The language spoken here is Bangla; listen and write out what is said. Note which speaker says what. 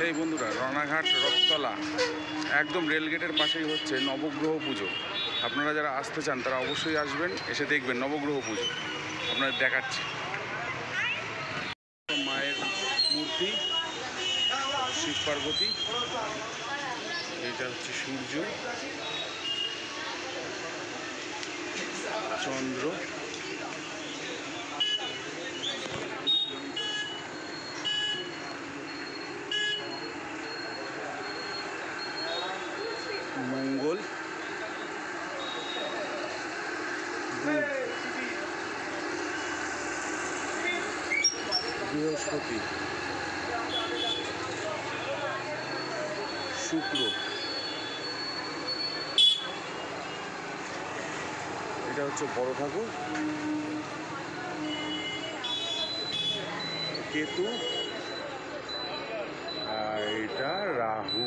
Speaker 1: এই বন্ধুরা, রানাঘাট রথতলা একদম রেলগেটের পাশেই হচ্ছে নবগ্রহ পুজো। আপনারা যারা আসতে চান তারা অবশ্যই আসবেন, এসে দেখবেন নবগ্রহ পুজো। আপনাদের দেখাচ্ছি মায়ের মূর্তি, শিব পার্বতী, এটা হচ্ছে সূর্য, চন্দ্র, মঙ্গল, বুধ, বৃহস্পতি, শুক্র, এটা হচ্ছে বড় ঠাকুর, কেতু, আর এটা রাহু।